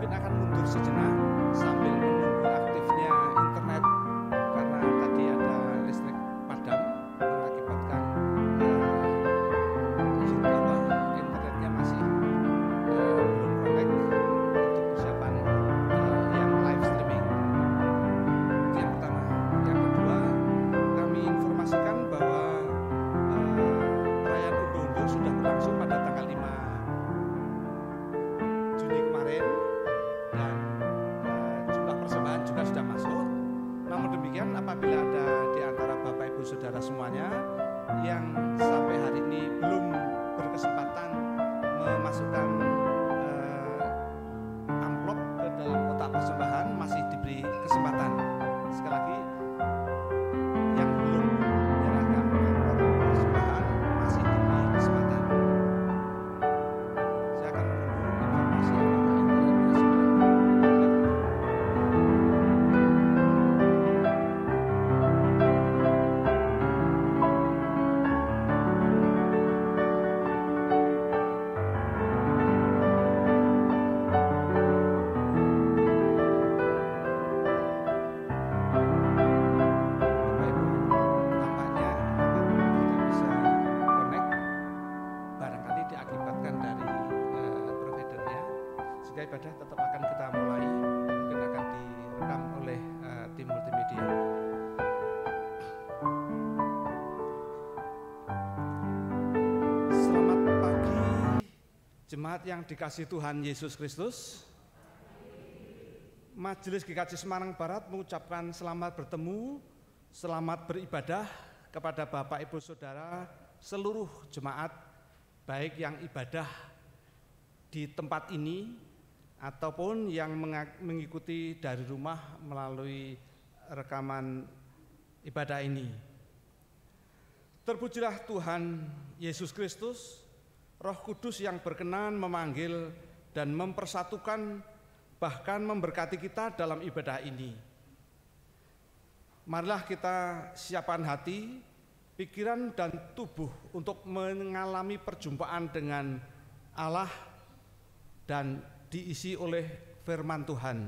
mungkin akan mundur sejenak sambil menunggu aktifnya internet karena tadi ada listrik padam mengakibatkan internetnya masih belum connect untuk persiapan yang live streaming. Itu yang pertama. Yang kedua, kami informasikan bahwa perayaan Undo-Undo sudah berlangsung pada tanggal 5 Juni kemarin dan jumlah persembahan juga sudah masuk. Namun demikian, apabila ada di antara Bapak Ibu Saudara semuanya yang sampai hari ini belum berkesempatan memasukkan amplop ke dalam kotak persembahan, masih diberi kesempatan. Sekali lagi, yang belum menyerahkan amplop persembahan masih diberi kesempatan. Saya akan menunggu informasi yang ibadah tetap akan kita mulai, mungkin akan direkam oleh tim multimedia. Selamat pagi jemaat yang dikasihi Tuhan Yesus Kristus. Majelis GKJ Semarang Barat mengucapkan selamat bertemu, selamat beribadah kepada Bapak Ibu Saudara seluruh jemaat, baik yang ibadah di tempat ini ataupun yang mengikuti dari rumah melalui rekaman ibadah ini. Terpujilah Tuhan Yesus Kristus, Roh Kudus yang berkenan memanggil dan mempersatukan, bahkan memberkati kita dalam ibadah ini. Marilah kita siapkan hati, pikiran dan tubuh untuk mengalami perjumpaan dengan Allah dan diisi oleh firman Tuhan.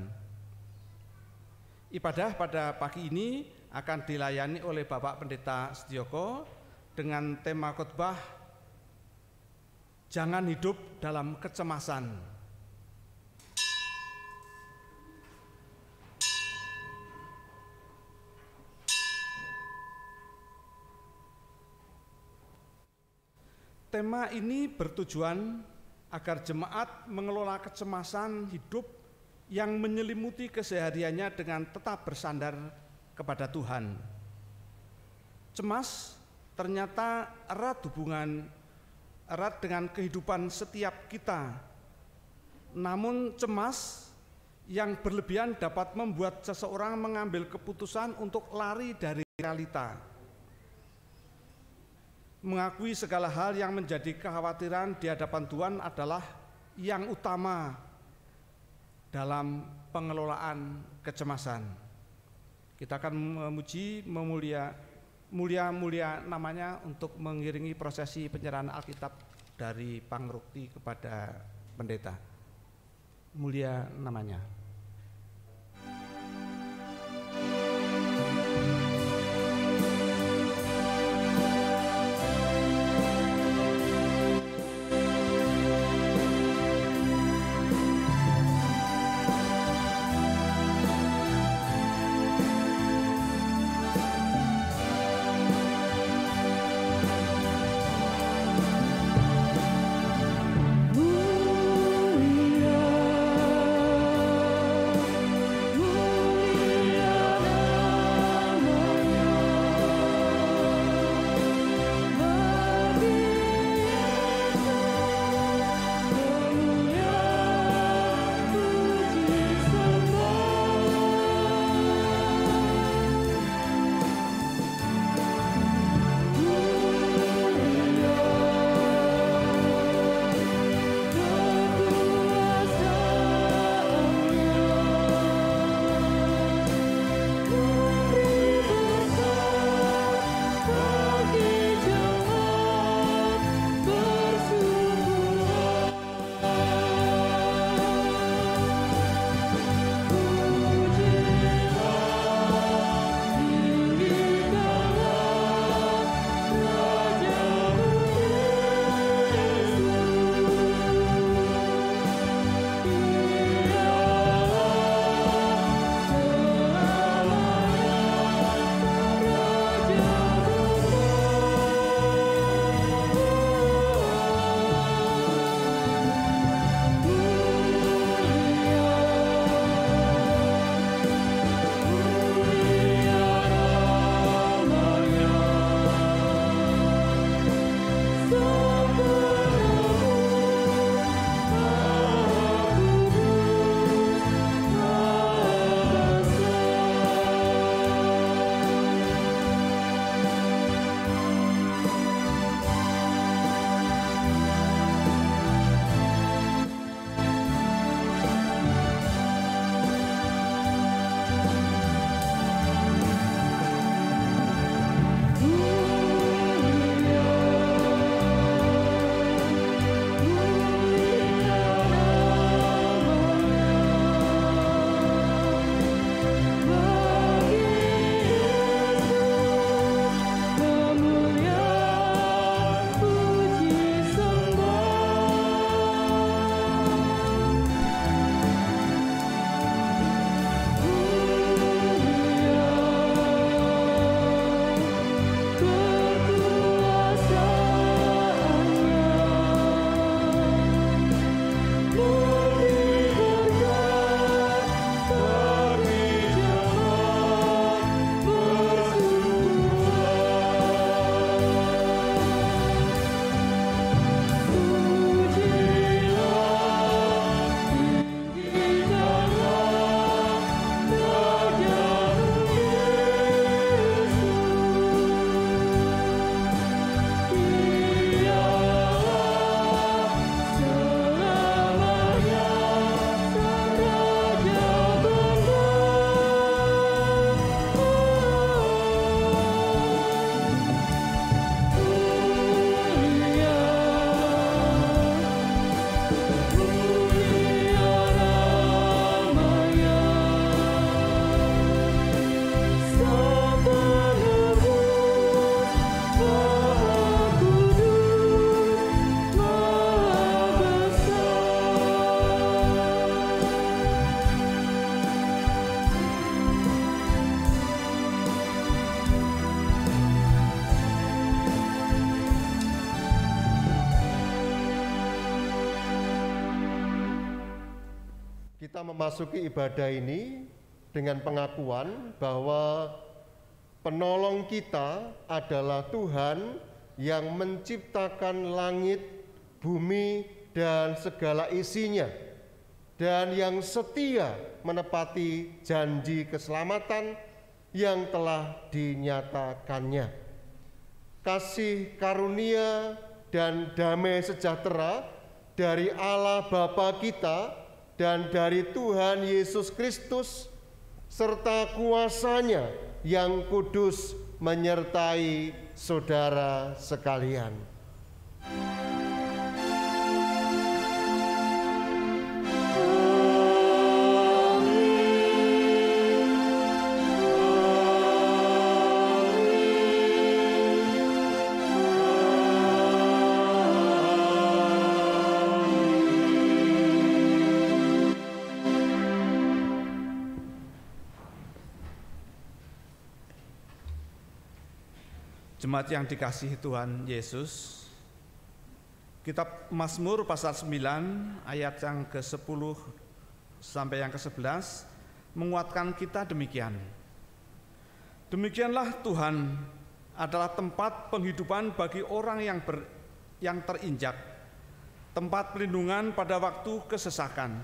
Ibadah pada pagi ini akan dilayani oleh Bapak Pendeta Setioko dengan tema khotbah Jangan Hidup Dalam Kecemasan. Tema ini bertujuan agar jemaat mengelola kecemasan hidup yang menyelimuti kesehariannya dengan tetap bersandar kepada Tuhan. Cemas ternyata erat dengan kehidupan setiap kita. Namun cemas yang berlebihan dapat membuat seseorang mengambil keputusan untuk lari dari realita. Mengakui segala hal yang menjadi kekhawatiran di hadapan Tuhan adalah yang utama dalam pengelolaan kecemasan. Kita akan memuji, mulia namanya untuk mengiringi prosesi penyerahan Alkitab dari Pangrukti kepada pendeta. Mulia namanya. Mulia memasuki ibadah ini dengan pengakuan bahwa penolong kita adalah Tuhan yang menciptakan langit, bumi, dan segala isinya, dan yang setia menepati janji keselamatan yang telah dinyatakannya. Kasih karunia dan damai sejahtera dari Allah Bapa kita dan dari Tuhan Yesus Kristus serta kuasa-Nya yang kudus menyertai saudara sekalian. Jemaat yang dikasihi Tuhan Yesus, kitab Mazmur pasal 9 ayat yang ke-10 sampai yang ke-11 menguatkan kita demikian. Demikianlah Tuhan adalah tempat penghidupan bagi orang yang terinjak, tempat pelindungan pada waktu kesesakan.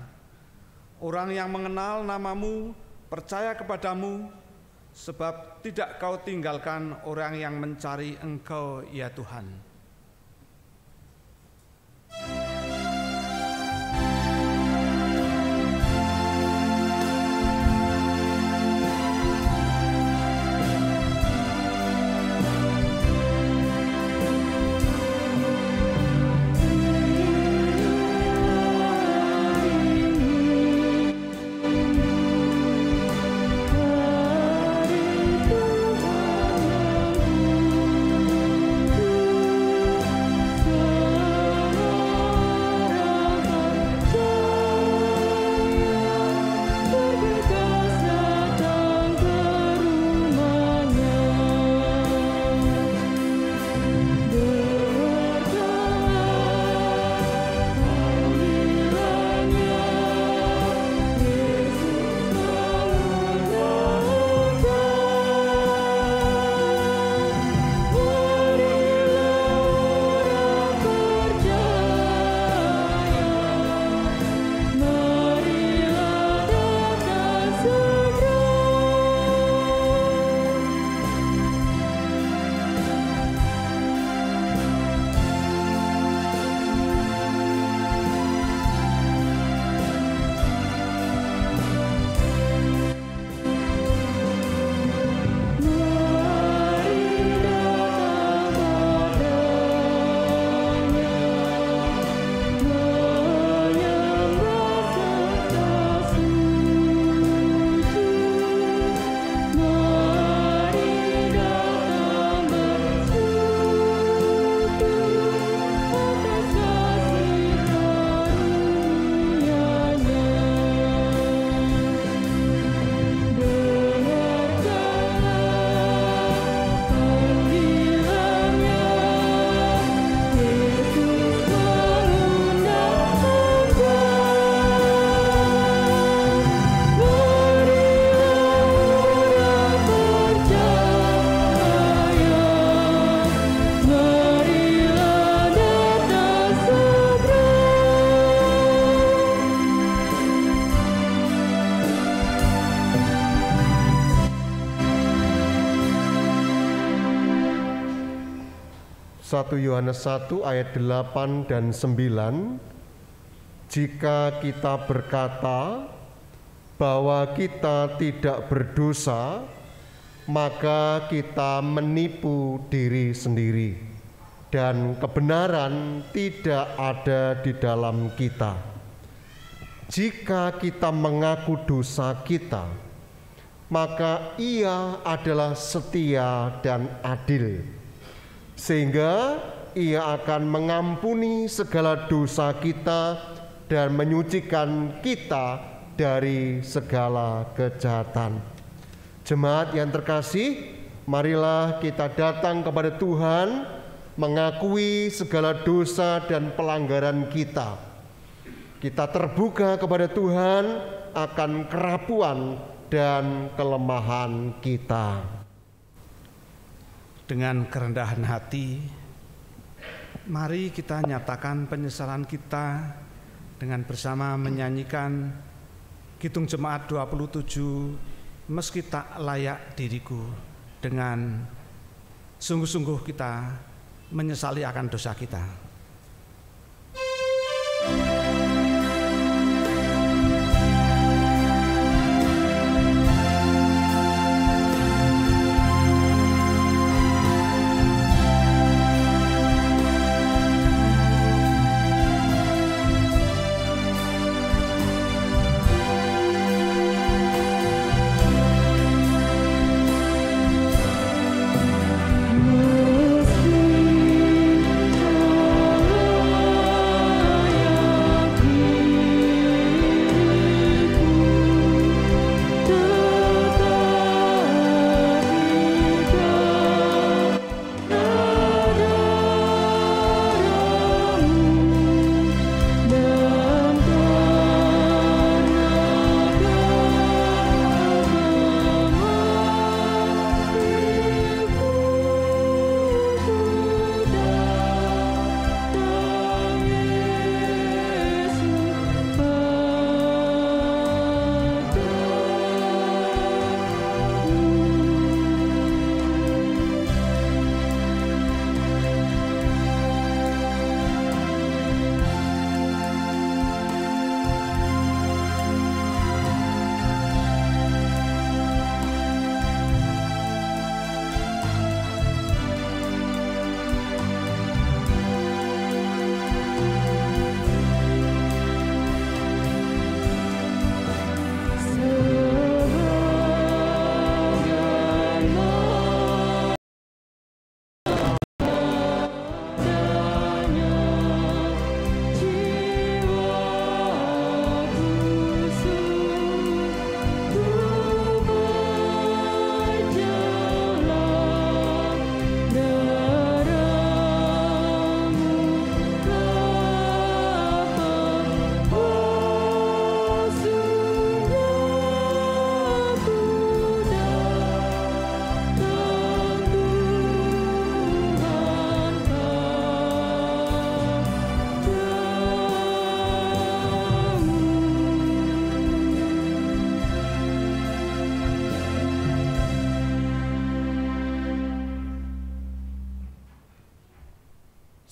Orang yang mengenal namamu percaya kepadamu, sebab tidak kau tinggalkan orang yang mencari Engkau, ya Tuhan. Yohanes 1 ayat 8 dan 9, jika kita berkata bahwa kita tidak berdosa, maka kita menipu diri sendiri dan kebenaran tidak ada di dalam kita. Jika kita mengaku dosa kita, maka Ia adalah setia dan adil, sehingga Ia akan mengampuni segala dosa kita dan menyucikan kita dari segala kejahatan. Jemaat yang terkasih, marilah kita datang kepada Tuhan, mengakui segala dosa dan pelanggaran kita. Kita terbuka kepada Tuhan akan kerapuan dan kelemahan kita. Dengan kerendahan hati, mari kita nyatakan penyesalan kita dengan bersama menyanyikan Kidung Jemaat 27, Meski Tak Layak Diriku. Dengan sungguh-sungguh kita menyesali akan dosa kita.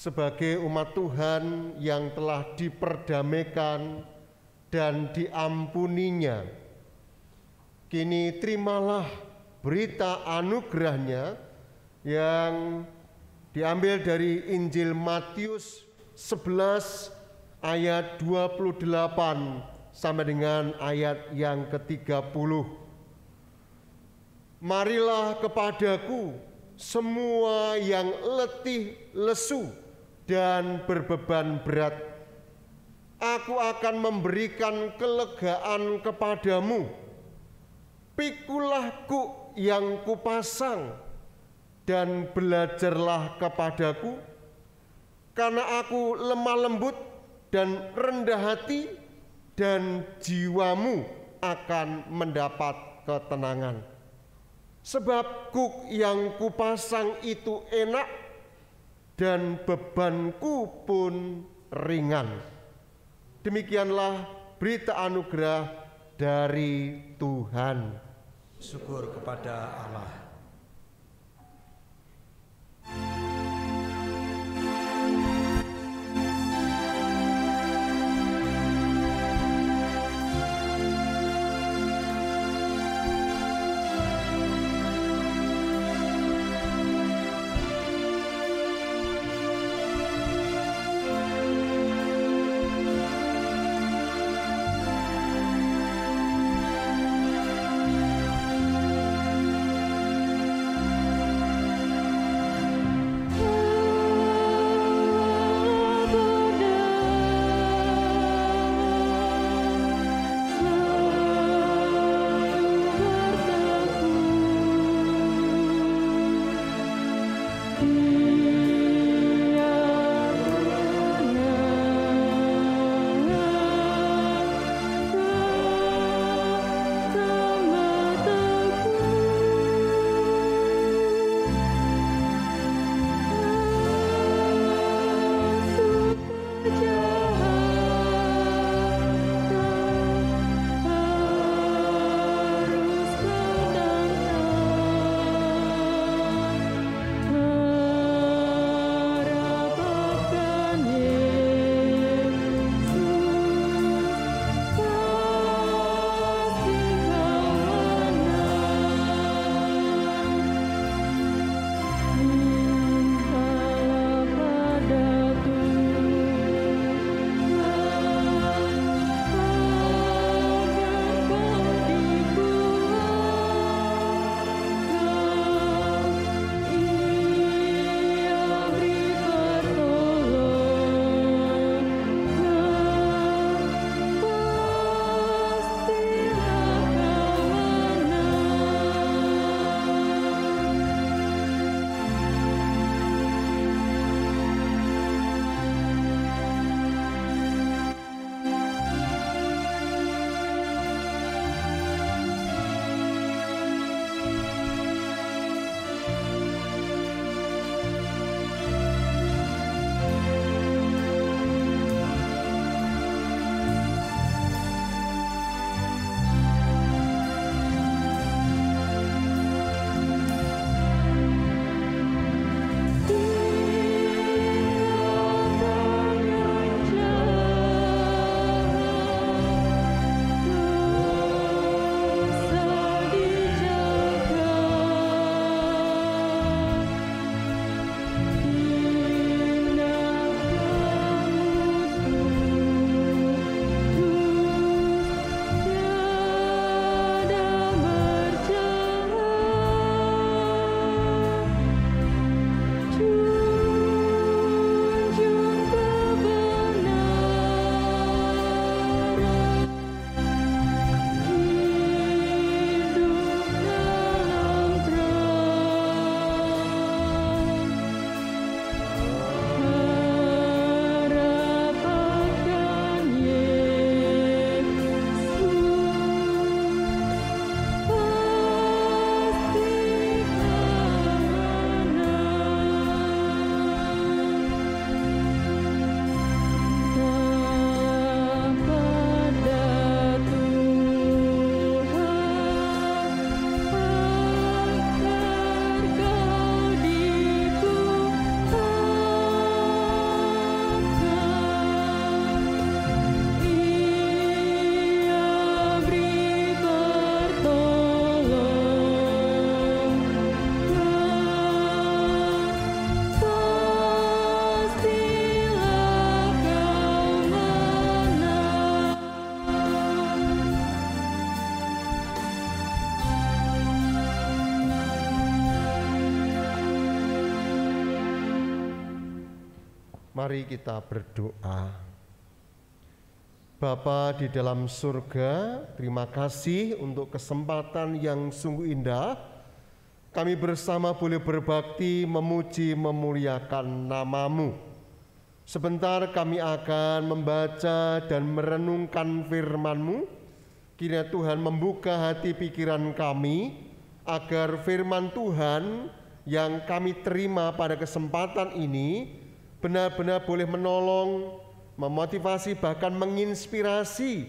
Sebagai umat Tuhan yang telah diperdamaikan dan diampuninya, kini terimalah berita anugerahnya yang diambil dari Injil Matius 11 ayat 28 sampai dengan ayat yang ke-30. Marilah kepadaku semua yang letih lesu dan berbeban berat, aku akan memberikan kelegaan kepadamu. Pikulah kuk yang kupasang dan belajarlah kepadaku, karena aku lemah lembut dan rendah hati, dan jiwamu akan mendapat ketenangan. Sebab kuk yang kupasang itu enak, dan bebanku pun ringan. Demikianlah berita anugerah dari Tuhan. Syukur kepada Allah. Mari kita berdoa. Bapa di dalam surga, terima kasih untuk kesempatan yang sungguh indah. Kami bersama boleh berbakti, memuji, memuliakan nama-Mu. Sebentar kami akan membaca dan merenungkan firman-Mu. Kiranya Tuhan membuka hati pikiran kami, agar firman Tuhan yang kami terima pada kesempatan ini benar-benar boleh menolong, memotivasi, bahkan menginspirasi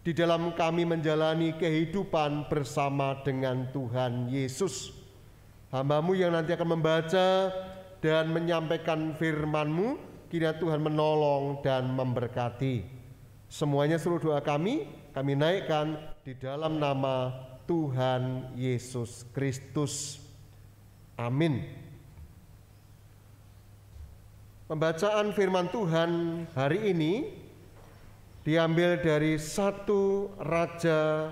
di dalam kami menjalani kehidupan bersama dengan Tuhan Yesus. Hamba-Mu yang nanti akan membaca dan menyampaikan firman-Mu, kiranya Tuhan menolong dan memberkati. Semuanya seluruh doa kami naikkan di dalam nama Tuhan Yesus Kristus. Amin. Pembacaan firman Tuhan hari ini diambil dari 1 Raja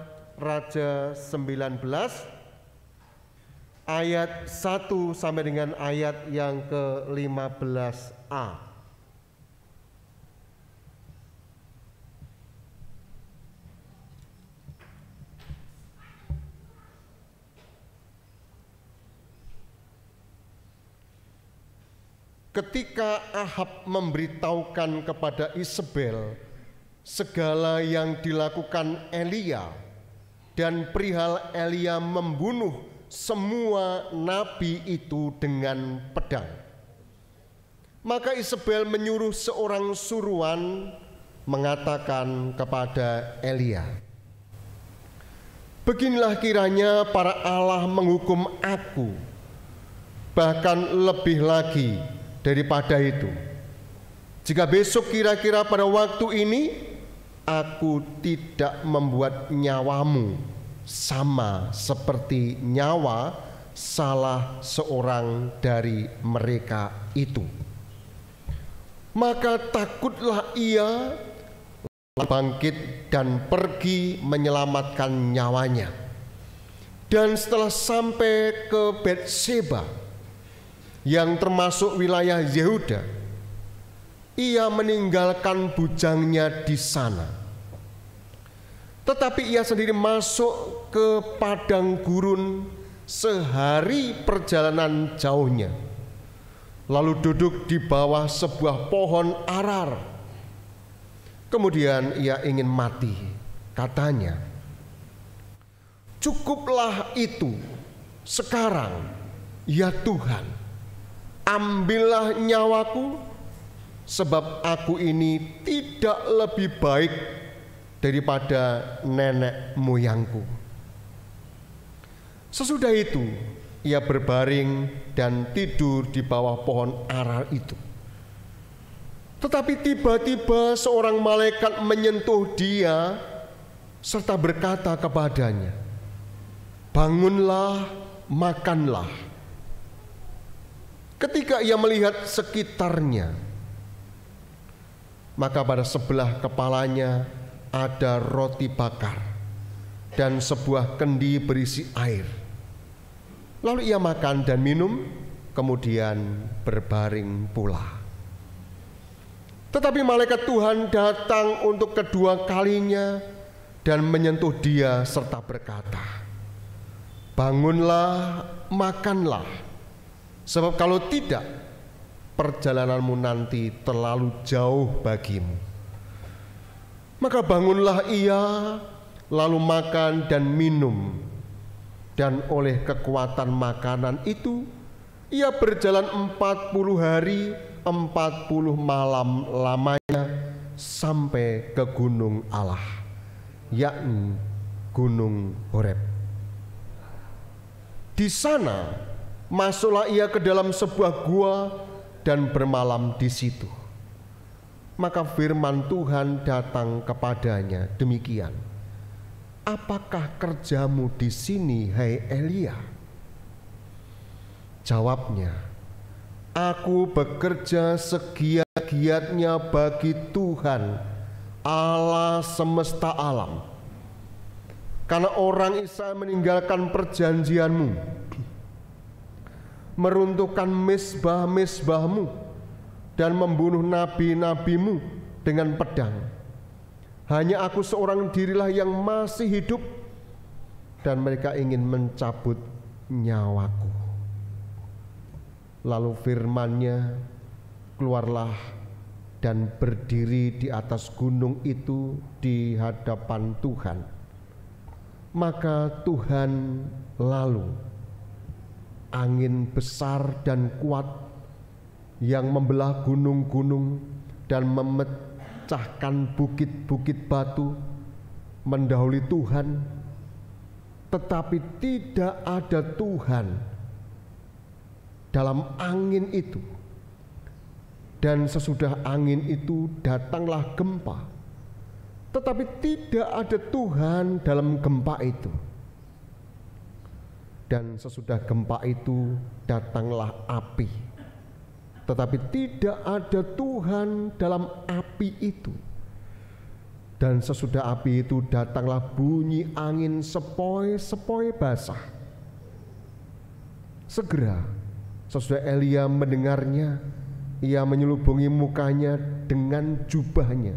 19 ayat 1 sampai dengan ayat yang ke-15a. Ketika Ahab memberitahukan kepada Isabel segala yang dilakukan Elia dan perihal Elia membunuh semua nabi itu dengan pedang, maka Isabel menyuruh seorang suruhan mengatakan kepada Elia, "Beginilah kiranya para Allah menghukum aku, bahkan lebih lagi daripada itu, jika besok kira-kira pada waktu ini aku tidak membuat nyawamu sama seperti nyawa salah seorang dari mereka itu." Maka takutlah ia bangkit dan pergi menyelamatkan nyawanya. Dan setelah sampai ke Betseba yang termasuk wilayah Yehuda, ia meninggalkan bujangnya di sana. Tetapi ia sendiri masuk ke padang gurun sehari perjalanan jauhnya, lalu duduk di bawah sebuah pohon arar. Kemudian ia ingin mati. Katanya, "Cukuplah itu sekarang, ya Tuhan. Ambillah nyawaku, sebab aku ini tidak lebih baik daripada nenek moyangku." Sesudah itu ia berbaring dan tidur di bawah pohon arar itu. Tetapi tiba-tiba seorang malaikat menyentuh dia serta berkata kepadanya, "Bangunlah, makanlah." Ketika ia melihat sekitarnya, maka pada sebelah kepalanya ada roti bakar dan sebuah kendi berisi air. Lalu ia makan dan minum, kemudian berbaring pula. Tetapi malaikat Tuhan datang untuk kedua kalinya dan menyentuh dia serta berkata, "Bangunlah, makanlah. Sebab kalau tidak, perjalananmu nanti terlalu jauh bagimu." Maka bangunlah ia, lalu makan dan minum. Dan oleh kekuatan makanan itu, ia berjalan 40 hari, 40 malam lamanya sampai ke gunung Allah, yakni Gunung Horeb. Di sana masuklah ia ke dalam sebuah gua dan bermalam di situ. Maka firman Tuhan datang kepadanya demikian, "Apakah kerjamu di sini, hai Elia?" Jawabnya, "Aku bekerja segiat-giatnya bagi Tuhan, Allah semesta alam. Karena orang Israel meninggalkan perjanjianmu, meruntuhkan mezbah-mezbahmu, dan membunuh nabi-nabimu dengan pedang. Hanya aku seorang dirilah yang masih hidup, dan mereka ingin mencabut nyawaku. Lalu firman-Nya, keluarlah dan berdiri di atas gunung itu di hadapan Tuhan. Maka Tuhan lalu, angin besar dan kuat yang membelah gunung-gunung dan memecahkan bukit-bukit batu mendahului Tuhan, tetapi tidak ada Tuhan dalam angin itu. Dan sesudah angin itu datanglah gempa, tetapi tidak ada Tuhan dalam gempa itu. Dan sesudah gempa itu datanglah api, tetapi tidak ada Tuhan dalam api itu. Dan sesudah api itu datanglah bunyi angin sepoi-sepoi basah. Segera sesudah Elia mendengarnya, ia menyelubungi mukanya dengan jubahnya,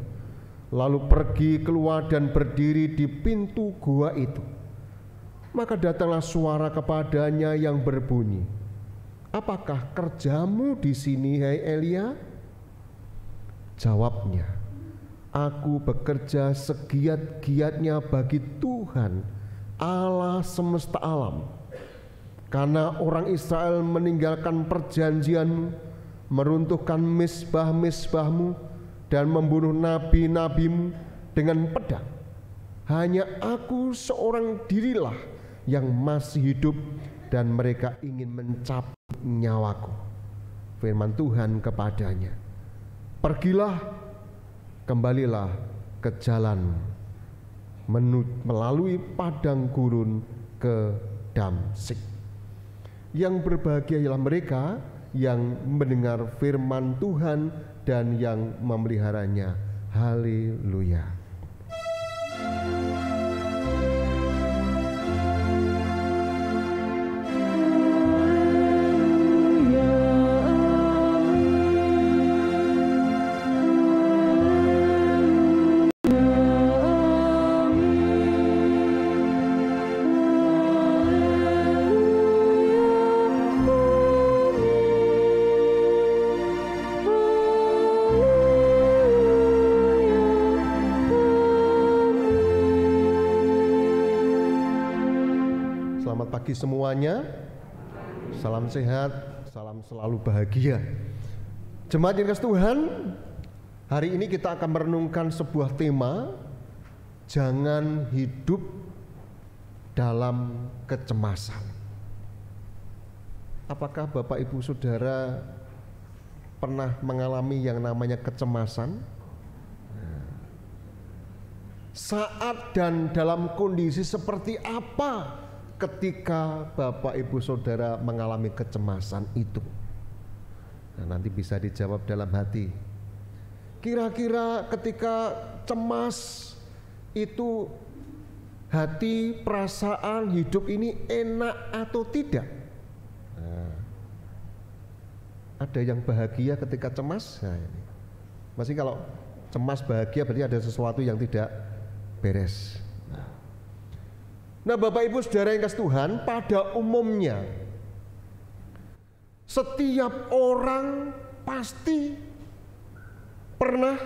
lalu pergi keluar dan berdiri di pintu gua itu. Maka datanglah suara kepadanya yang berbunyi, apakah kerjamu di sini, hai Elia? Jawabnya, aku bekerja segiat-giatnya bagi Tuhan Allah semesta alam, karena orang Israel meninggalkan perjanjianmu, meruntuhkan misbah-misbahmu, dan membunuh nabi-nabimu dengan pedang. Hanya aku seorang dirilah yang masih hidup, dan mereka ingin mencabut nyawaku. Firman Tuhan kepadanya, pergilah, kembalilah ke jalan melalui padang gurun ke Damsyik. Yang berbahagia ialah mereka yang mendengar firman Tuhan dan yang memeliharanya. Haleluya. Pagi semuanya, salam sehat, salam selalu bahagia. Jemaat yang dikasihi Tuhan, hari ini kita akan merenungkan sebuah tema, jangan hidup dalam kecemasan. Apakah Bapak Ibu Saudara pernah mengalami yang namanya kecemasan? Saat dan dalam kondisi seperti apa ketika Bapak Ibu Saudara mengalami kecemasan itu? Nah, nanti bisa dijawab dalam hati. Kira-kira ketika cemas itu hati, perasaan, hidup ini enak atau tidak? Nah, ada yang bahagia ketika cemas? Nah, ini. Masih kalau cemas bahagia berarti ada sesuatu yang tidak beres. Nah, Bapak Ibu Saudara yang kasih Tuhan, pada umumnya setiap orang pasti pernah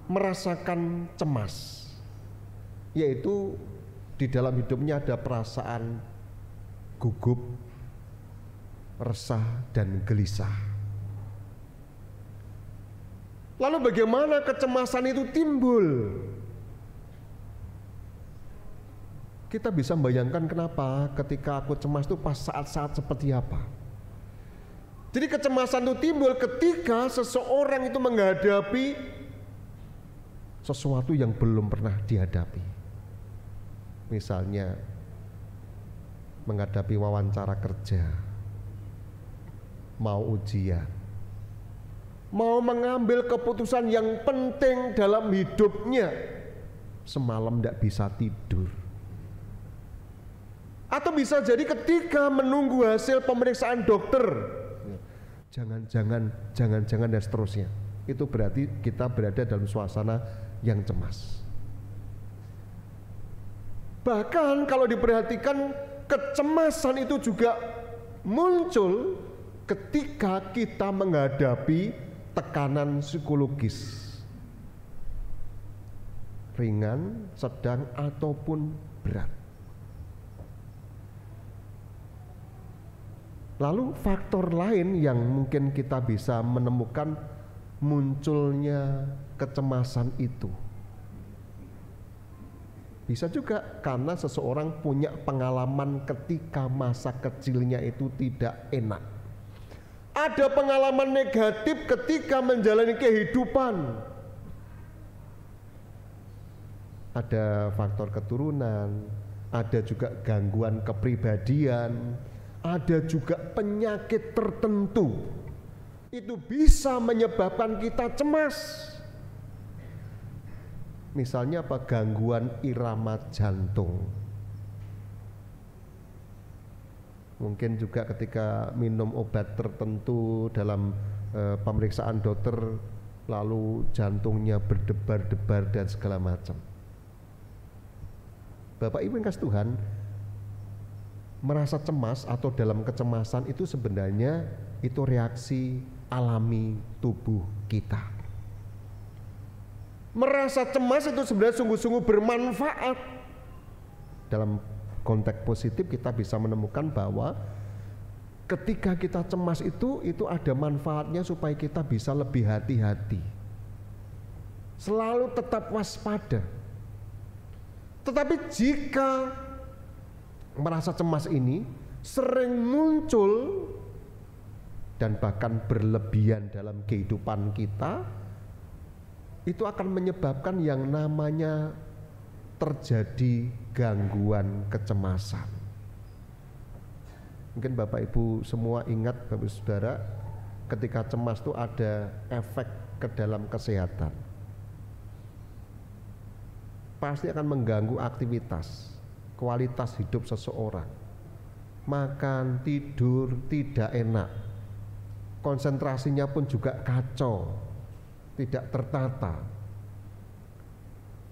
merasakan cemas, yaitu di dalam hidupnya ada perasaan gugup, resah, dan gelisah. Lalu bagaimana kecemasan itu timbul? Kita bisa membayangkan kenapa ketika aku cemas itu pas saat-saat seperti apa. Jadi kecemasan itu timbul ketika seseorang itu menghadapi sesuatu yang belum pernah dihadapi. Misalnya menghadapi wawancara kerja, mau ujian, mau mengambil keputusan yang penting dalam hidupnya, semalam tidak bisa tidur. Atau bisa jadi ketika menunggu hasil pemeriksaan dokter, jangan dan seterusnya. Itu berarti kita berada dalam suasana yang cemas. Bahkan kalau diperhatikan, kecemasan itu juga muncul ketika kita menghadapi tekanan psikologis, ringan, sedang, ataupun berat. Lalu faktor lain yang mungkin kita bisa menemukan munculnya kecemasan itu, bisa juga karena seseorang punya pengalaman ketika masa kecilnya itu tidak enak. Ada pengalaman negatif ketika menjalani kehidupan. Ada faktor keturunan, ada juga gangguan kepribadian, ada juga penyakit tertentu. Itu bisa menyebabkan kita cemas. Misalnya apa? Gangguan irama jantung. Mungkin juga ketika minum obat tertentu dalam pemeriksaan dokter, lalu jantungnya berdebar-debar dan segala macam. Bapak Ibu yang kasih Tuhan, merasa cemas atau dalam kecemasan itu sebenarnya itu reaksi alami tubuh kita. Merasa cemas itu sebenarnya sungguh-sungguh bermanfaat. Dalam konteks positif kita bisa menemukan bahwa ketika kita cemas itu ada manfaatnya supaya kita bisa lebih hati-hati, selalu tetap waspada. Tetapi jika merasa cemas ini sering muncul dan bahkan berlebihan dalam kehidupan kita, itu akan menyebabkan yang namanya terjadi gangguan kecemasan. Mungkin Bapak Ibu semua ingat, Bapak Saudara, ketika cemas itu ada efek ke dalam kesehatan. Pasti akan mengganggu aktivitas, kualitas hidup seseorang. Makan, tidur tidak enak, konsentrasinya pun juga kacau, tidak tertata.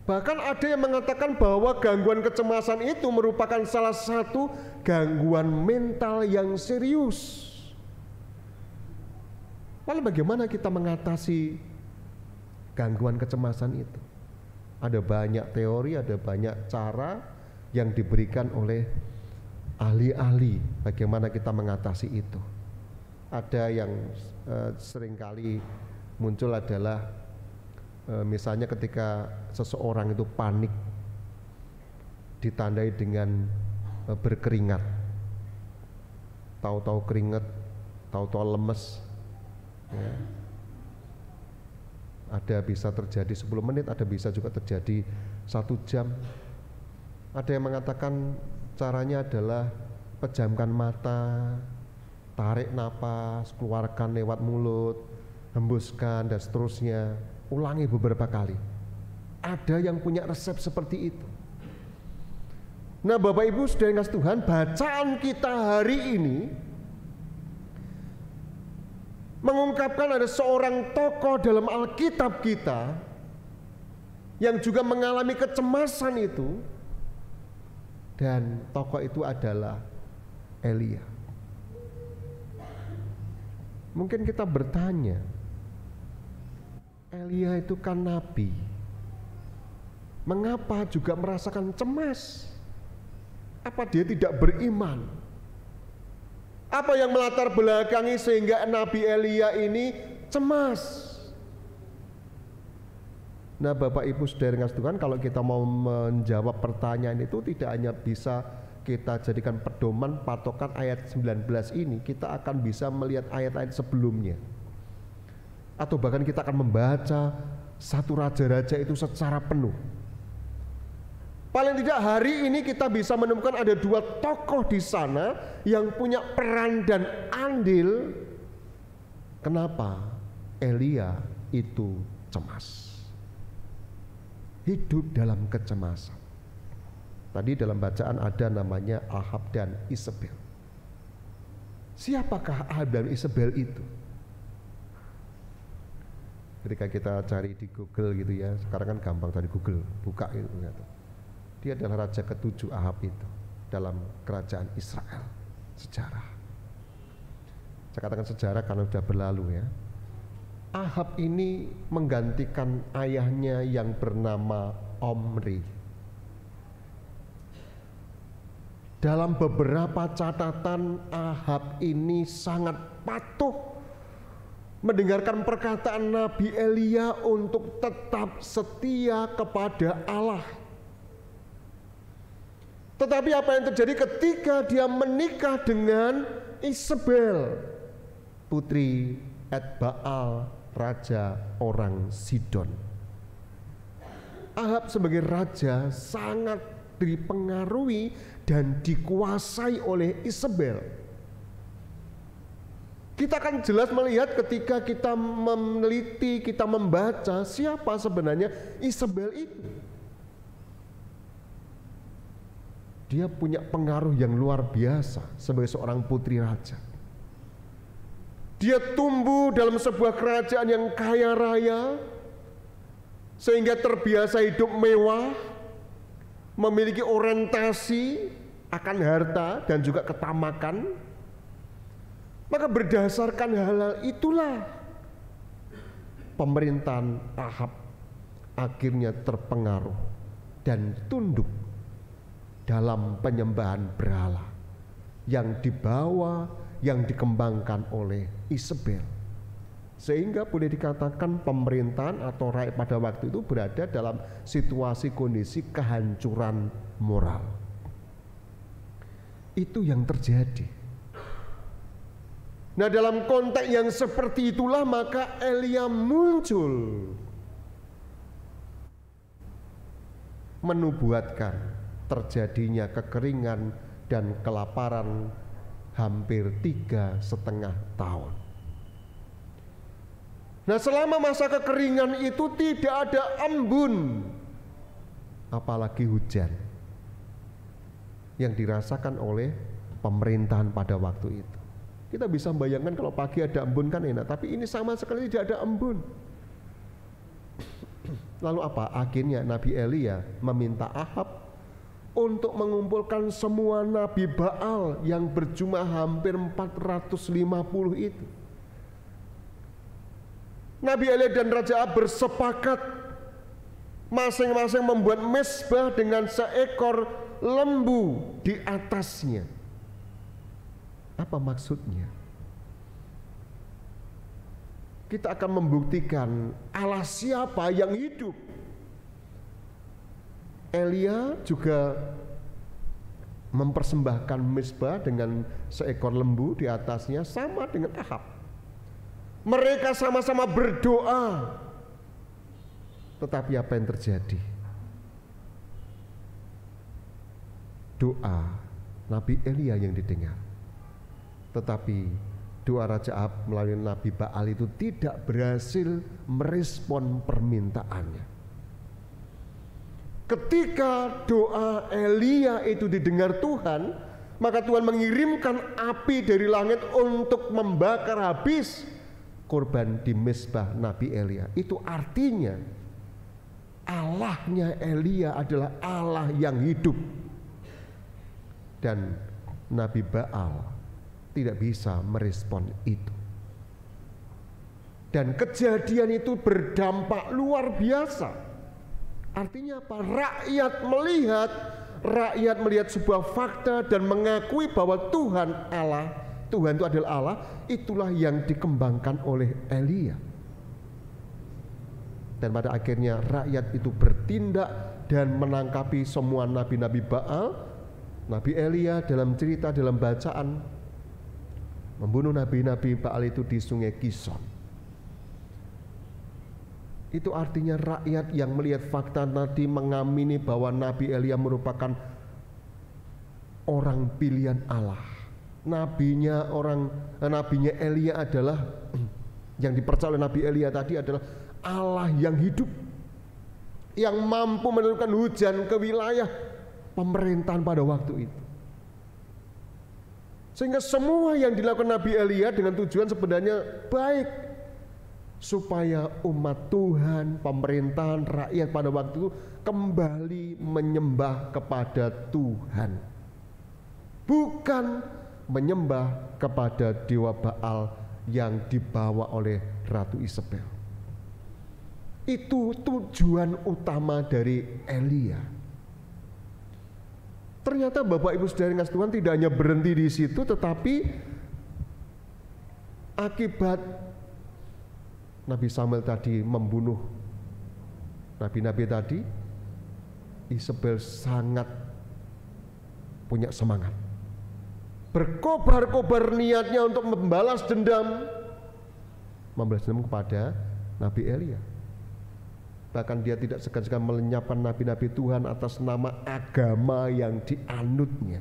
Bahkan ada yang mengatakan bahwa gangguan kecemasan itu merupakan salah satu gangguan mental yang serius. Lalu bagaimana kita mengatasi gangguan kecemasan itu? Ada banyak teori, ada banyak cara yang diberikan oleh ahli-ahli bagaimana kita mengatasi itu. Ada yang seringkali muncul adalah misalnya ketika seseorang itu panik ditandai dengan berkeringat, tahu-tahu keringat, tahu-tahu lemes, ya. Ada bisa terjadi 10 menit, ada bisa juga terjadi 1 jam. Ada yang mengatakan caranya adalah pejamkan mata, tarik napas, keluarkan lewat mulut, hembuskan dan seterusnya. Ulangi beberapa kali. Ada yang punya resep seperti itu. Nah, Bapak Ibu Saudara yang kasih Tuhan, bacaan kita hari ini mengungkapkan ada seorang tokoh dalam Alkitab kita yang juga mengalami kecemasan itu, dan tokoh itu adalah Elia. Mungkin kita bertanya, Elia itu kan nabi, mengapa juga merasakan cemas? Apa dia tidak beriman? Apa yang melatar belakangi sehingga Nabi Elia ini cemas? Nah, Bapak Ibu Saudara yang kasih Tuhan, kalau kita mau menjawab pertanyaan itu tidak hanya bisa kita jadikan pedoman patokan ayat 19 ini, kita akan bisa melihat ayat-ayat sebelumnya. Atau bahkan kita akan membaca 1 Raja-Raja itu secara penuh. Paling tidak hari ini kita bisa menemukan ada 2 tokoh di sana yang punya peran dan andil kenapa Elia itu cemas, hidup dalam kecemasan. Tadi dalam bacaan ada namanya Ahab dan Isabel. Siapakah Ahab dan Isabel itu? Ketika kita cari di Google gitu ya, sekarang kan gampang cari Google, buka gitu. Dia adalah raja ke-7 Ahab itu dalam kerajaan Israel. Sejarah. Saya katakan sejarah karena sudah berlalu ya. Ahab ini menggantikan ayahnya yang bernama Omri. Dalam beberapa catatan, Ahab ini sangat patuh mendengarkan perkataan Nabi Elia untuk tetap setia kepada Allah. Tetapi apa yang terjadi ketika dia menikah dengan Isabel, putri Etbaal, raja orang Sidon. Ahab sebagai raja sangat dipengaruhi dan dikuasai oleh Isabel. Kita akan jelas melihat ketika kita meneliti, kita membaca siapa sebenarnya Isabel itu. Dia punya pengaruh yang luar biasa sebagai seorang putri raja. Dia tumbuh dalam sebuah kerajaan yang kaya raya, sehingga terbiasa hidup mewah, memiliki orientasi akan harta dan juga ketamakan. Maka berdasarkan hal-hal itulah pemerintahan Ahab akhirnya terpengaruh dan tunduk dalam penyembahan berhala yang dibawa, yang dikembangkan oleh Isabel. Sehingga boleh dikatakan pemerintahan atau rakyat pada waktu itu berada dalam situasi kondisi kehancuran moral. Itu yang terjadi. Nah, dalam konteks yang seperti itulah maka Elia muncul menubuatkan terjadinya kekeringan dan kelaparan hampir 3,5 tahun. Nah, selama masa kekeringan itu tidak ada embun, apalagi hujan yang dirasakan oleh pemerintahan pada waktu itu. Kita bisa bayangkan kalau pagi ada embun kan enak, tapi ini sama sekali tidak ada embun. Lalu apa? Akhirnya Nabi Elia meminta Ahab untuk mengumpulkan semua Nabi Baal yang berjumlah hampir 450 itu. Nabi Elia dan Raja Ahab bersepakat masing-masing membuat mezbah dengan seekor lembu di atasnya. Apa maksudnya? Kita akan membuktikan Allah siapa yang hidup. Elia juga mempersembahkan mezbah dengan seekor lembu di atasnya sama dengan Ahab. Mereka sama-sama berdoa. Tetapi apa yang terjadi? Doa Nabi Elia yang didengar. Tetapi doa Raja Ahab melalui Nabi Baal itu tidak berhasil merespon permintaannya. Ketika doa Elia itu didengar Tuhan, maka Tuhan mengirimkan api dari langit untuk membakar habis korban di mezbah Nabi Elia. Itu artinya Allahnya Elia adalah Allah yang hidup. Dan Nabi Baal tidak bisa merespon itu. Dan kejadian itu berdampak luar biasa. Artinya apa? Rakyat melihat sebuah fakta dan mengakui bahwa Tuhan itu adalah Allah. Itulah yang dikembangkan oleh Elia. Dan pada akhirnya rakyat itu bertindak dan menangkapi semua nabi-nabi Baal. Nabi Elia dalam cerita, dalam bacaan, membunuh nabi-nabi Baal itu di sungai Kison. Itu artinya rakyat yang melihat fakta tadi mengamini bahwa Nabi Elia merupakan orang pilihan Allah. Nabinya Elia adalah yang dipercaya oleh Nabi Elia tadi adalah Allah yang hidup, yang mampu menurunkan hujan ke wilayah pemerintahan pada waktu itu. Sehingga semua yang dilakukan Nabi Elia dengan tujuan sebenarnya baik, supaya umat Tuhan, pemerintahan, rakyat pada waktu itu kembali menyembah kepada Tuhan, bukan menyembah kepada dewa Baal yang dibawa oleh Ratu Isabel. Itu tujuan utama dari Elia. Ternyata Bapak Ibu Saudara yang kasih Tuhan tidak hanya berhenti di situ, tetapi akibat Nabi Samuel tadi membunuh nabi-nabi tadi, Isabel sangat punya semangat, berkobar-kobar niatnya untuk membalas dendam kepada Nabi Elia. Bahkan dia tidak segan-segan melenyapkan nabi-nabi Tuhan atas nama agama yang dianutnya.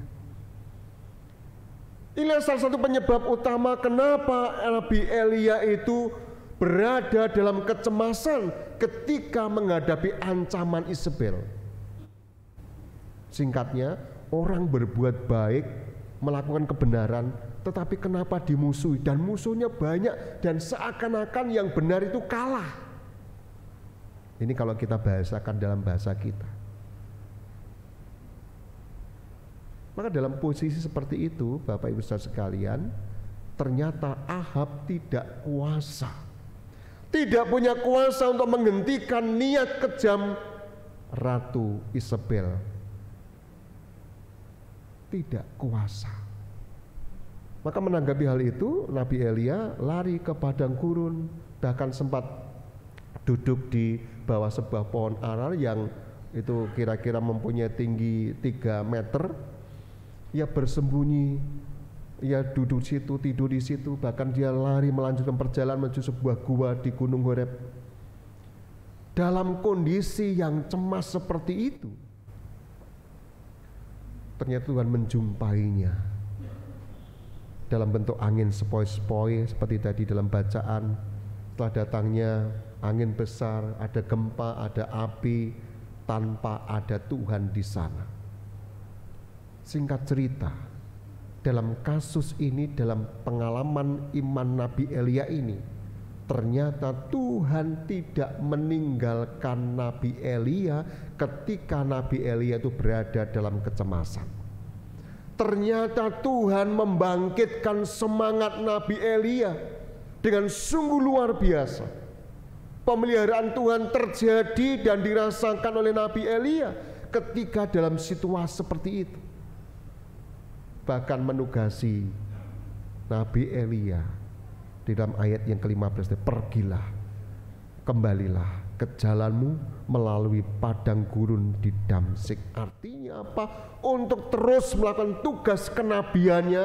Inilah salah satu penyebab utama kenapa Nabi Elia itu berada dalam kecemasan ketika menghadapi ancaman Isabel. Singkatnya, orang berbuat baik, melakukan kebenaran, tetapi kenapa dimusuhi, dan musuhnya banyak, dan seakan-akan yang benar itu kalah. Ini kalau kita bahasakan dalam bahasa kita. Maka dalam posisi seperti itu, Bapak Ibu Saudara sekalian, ternyata Ahab tidak kuasa, tidak punya kuasa untuk menghentikan niat kejam Ratu Isabel. Tidak kuasa. Maka menanggapi hal itu, Nabi Elia lari ke padang gurun, bahkan sempat duduk di bawah sebuah pohon ara yang itu kira-kira mempunyai tinggi 3 meter. Ia bersembunyi, ia duduk di situ, tidur di situ, bahkan dia lari melanjutkan perjalanan menuju sebuah gua di Gunung Horeb. Dalam kondisi yang cemas seperti itu, ternyata Tuhan menjumpainya dalam bentuk angin sepoi-sepoi seperti tadi dalam bacaan. Setelah datangnya angin besar, ada gempa, ada api, tanpa ada Tuhan di sana. Singkat cerita, dalam kasus ini, dalam pengalaman iman Nabi Elia ini, ternyata Tuhan tidak meninggalkan Nabi Elia ketika Nabi Elia itu berada dalam kecemasan. Ternyata Tuhan membangkitkan semangat Nabi Elia dengan sungguh luar biasa. Pemeliharaan Tuhan terjadi dan dirasakan oleh Nabi Elia ketika dalam situasi seperti itu. Bahkan menugasi Nabi Elia di dalam ayat yang ke-15, pergilah, kembalilah ke jalanmu melalui padang gurun di Damsik. Artinya apa? Untuk terus melakukan tugas kenabiannya,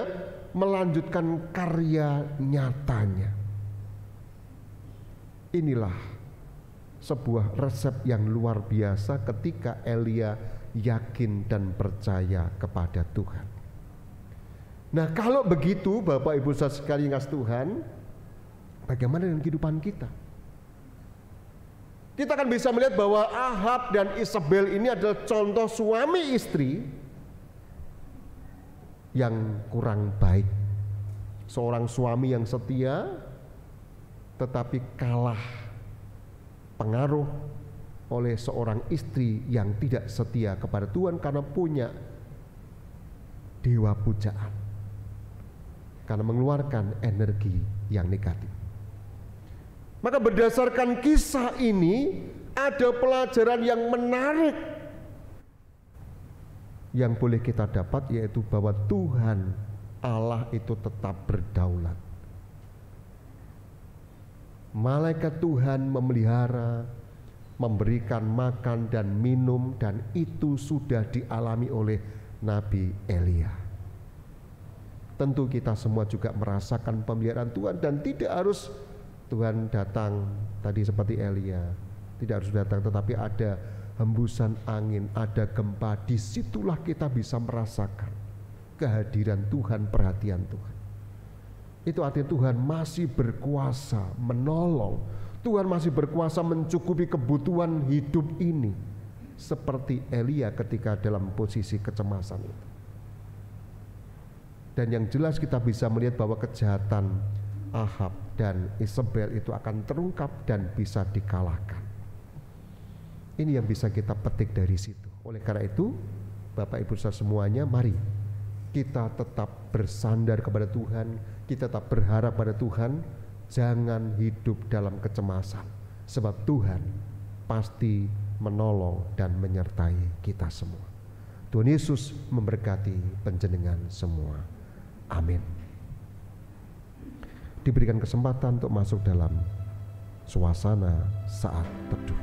melanjutkan karya nyatanya. Inilah sebuah resep yang luar biasa ketika Elia yakin dan percaya kepada Tuhan. Nah, kalau begitu Bapak Ibu Saudara sekalian yang kasih Tuhan, bagaimana dengan kehidupan kita? Kita akan bisa melihat bahwa Ahab dan Isabel ini adalah contoh suami istri yang kurang baik. Seorang suami yang setia tetapi kalah pengaruh oleh seorang istri yang tidak setia kepada Tuhan karena punya dewa pujaan, karena mengeluarkan energi yang negatif. Maka berdasarkan kisah ini ada pelajaran yang menarik yang boleh kita dapat, yaitu bahwa Tuhan Allah itu tetap berdaulat. Malaikat Tuhan memelihara, memberikan makan dan minum, dan itu sudah dialami oleh Nabi Elia. Tentu kita semua juga merasakan pemeliharaan Tuhan, dan tidak harus Tuhan datang tadi seperti Elia, tidak harus datang, tetapi ada hembusan angin, ada gempa, disitulah kita bisa merasakan kehadiran Tuhan, perhatian Tuhan. Itu artinya Tuhan masih berkuasa menolong, Tuhan masih berkuasa mencukupi kebutuhan hidup ini, seperti Elia ketika dalam posisi kecemasan itu. Dan yang jelas kita bisa melihat bahwa kejahatan Ahab dan Isabel itu akan terungkap dan bisa dikalahkan. Ini yang bisa kita petik dari situ. Oleh karena itu, Bapak Ibu saudara semuanya, mari kita tetap bersandar kepada Tuhan, kita tetap berharap pada Tuhan, jangan hidup dalam kecemasan, sebab Tuhan pasti menolong dan menyertai kita semua. Tuhan Yesus memberkati panjenengan semua. Amin. Diberikan kesempatan untuk masuk dalam suasana saat teduh.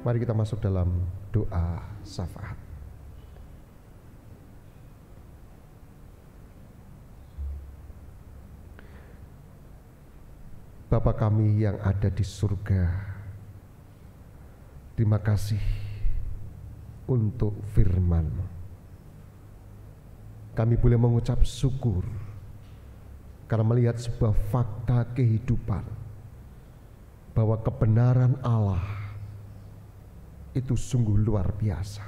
Mari kita masuk dalam doa syafaat. Bapa kami yang ada di surga, terima kasih untuk firman-Mu. Kami boleh mengucap syukur karena melihat sebuah fakta kehidupan bahwa kebenaran Allah itu sungguh luar biasa.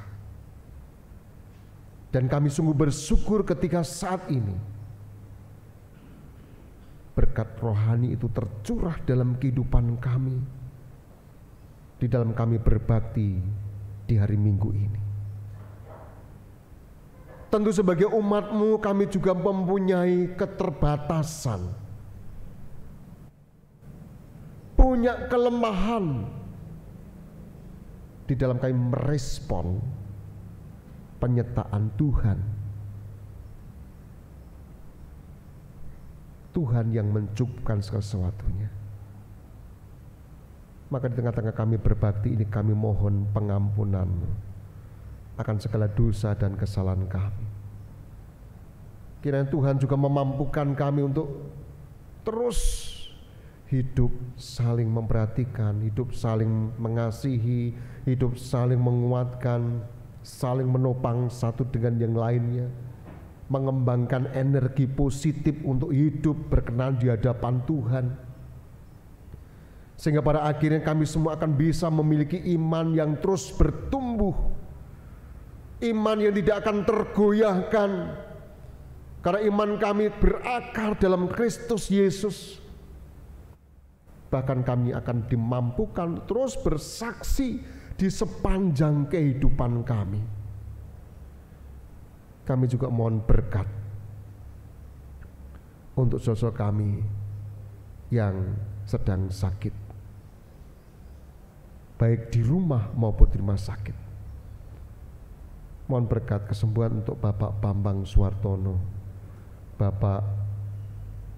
Dan kami sungguh bersyukur ketika saat ini berkat rohani itu tercurah dalam kehidupan kami, di dalam kami berbakti di hari Minggu ini. Tentu sebagai umat-Mu kami juga mempunyai keterbatasan, punya kelemahan di dalam kami merespon penyertaan Tuhan. Tuhan yang mencukupkan segala sesuatunya. Maka di tengah-tengah kami berbakti ini kami mohon pengampunan-Mu akan segala dosa dan kesalahan kami. Kiranya Tuhan juga memampukan kami untuk terus hidup saling memperhatikan, hidup saling mengasihi, hidup saling menguatkan, saling menopang satu dengan yang lainnya, mengembangkan energi positif untuk hidup berkenan di hadapan Tuhan, sehingga pada akhirnya kami semua akan bisa memiliki iman yang terus bertumbuh, iman yang tidak akan tergoyahkan, karena iman kami berakar dalam Kristus Yesus. Bahkan kami akan dimampukan terus bersaksi di sepanjang kehidupan kami. Kami juga mohon berkat untuk sosok kami yang sedang sakit, baik di rumah maupun di rumah sakit. Mohon berkat kesembuhan untuk Bapak Bambang Suwartono, Bapak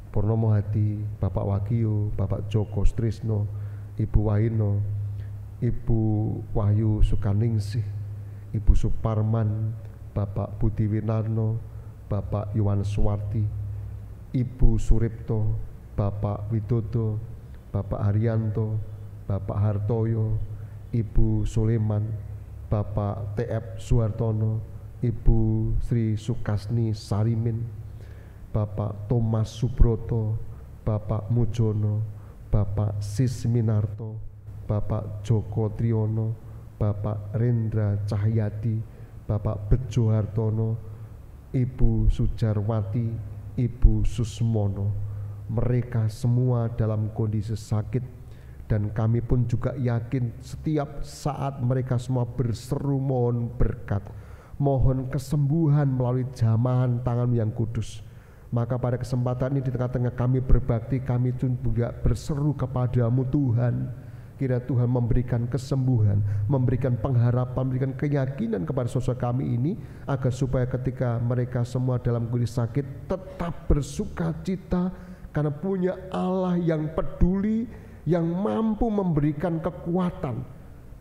Purnomo Hadi, Bapak Wagio, Bapak Joko Strisno, Ibu Wahino, Ibu Wahyu Sukaningsih, Ibu Suparman, Bapak Budi Winarno, Bapak Iwan Suwarti, Ibu Suripto, Bapak Widodo, Bapak Haryanto, Bapak Hartoyo, Ibu Suleman, Bapak TF Suhartono, Ibu Sri Sukasni Sarimin, Bapak Thomas Subroto, Bapak Mujono, Bapak Sisminarto, Bapak Joko Triono, Bapak Rendra Cahyadi, Bapak Bejo Hartono, Ibu Sujarwati, Ibu Susmono. Mereka semua dalam kondisi sakit, dan kami pun juga yakin setiap saat mereka semua berseru mohon berkat, mohon kesembuhan melalui jamahan tangan yang kudus. Maka pada kesempatan ini di tengah-tengah kami berbakti, kami juga berseru kepadamu Tuhan. Kira Tuhan memberikan kesembuhan, memberikan pengharapan, memberikan keyakinan kepada sosok kami ini, agar supaya ketika mereka semua dalam kondisi sakit tetap bersuka cita, karena punya Allah yang peduli, yang mampu memberikan kekuatan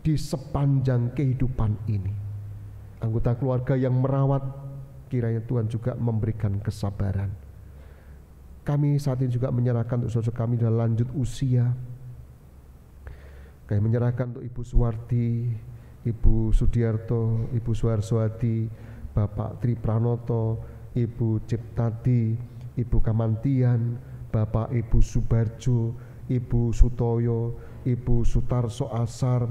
di sepanjang kehidupan ini. Anggota keluarga yang merawat, kiranya Tuhan juga memberikan kesabaran. Kami saat ini juga menyerahkan untuk saudara kami dalam lanjut usia. Kami menyerahkan untuk Ibu Suwardi, Ibu Sudiarto, Ibu Suharswati, Bapak Tri Pranoto, Ibu Ciptadi, Ibu Kamantian, Bapak Ibu Subarjo, Ibu Sutoyo, Ibu Sutarso Asar,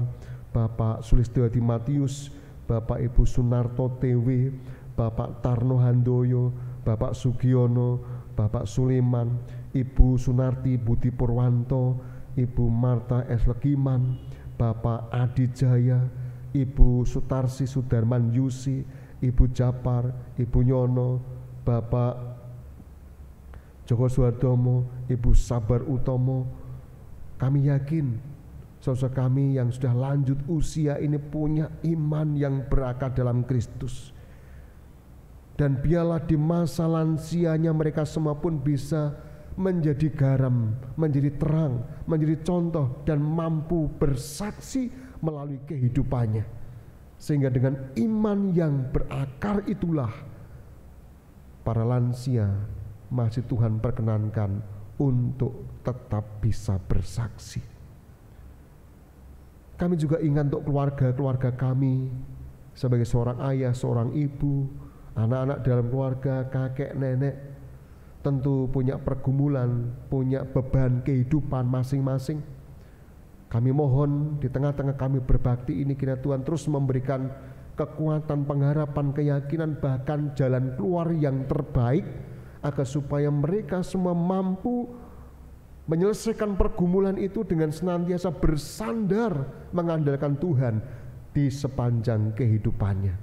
Bapak Sulistiwadi Matius, Bapak Ibu Sunarto TW, Bapak Tarno Handoyo, Bapak Sugiono, Bapak Suleman, Ibu Sunarti Budi Purwanto, Ibu Marta S. Legiman, Bapak Adi Jaya, Ibu Sutarsi Sudarman Yusi, Ibu Japar, Ibu Nyono, Bapak Joko Suhardomo, Ibu Sabar Utomo. Kami yakin saudara kami yang sudah lanjut usia ini punya iman yang berakar dalam Kristus. Dan biarlah di masa lansianya mereka semua pun bisa menjadi garam, menjadi terang, menjadi contoh dan mampu bersaksi melalui kehidupannya. Sehingga dengan iman yang berakar itulah para lansia masih Tuhan perkenankan untuk tetap bisa bersaksi. Kami juga ingat untuk keluarga-keluarga kami sebagai seorang ayah, seorang ibu, anak-anak dalam keluarga, kakek, nenek, tentu punya pergumulan, punya beban kehidupan masing-masing. Kami mohon di tengah-tengah kami berbakti ini kiranya Tuhan terus memberikan kekuatan, pengharapan, keyakinan, bahkan jalan keluar yang terbaik agar supaya mereka semua mampu menyelesaikan pergumulan itu dengan senantiasa bersandar mengandalkan Tuhan di sepanjang kehidupannya.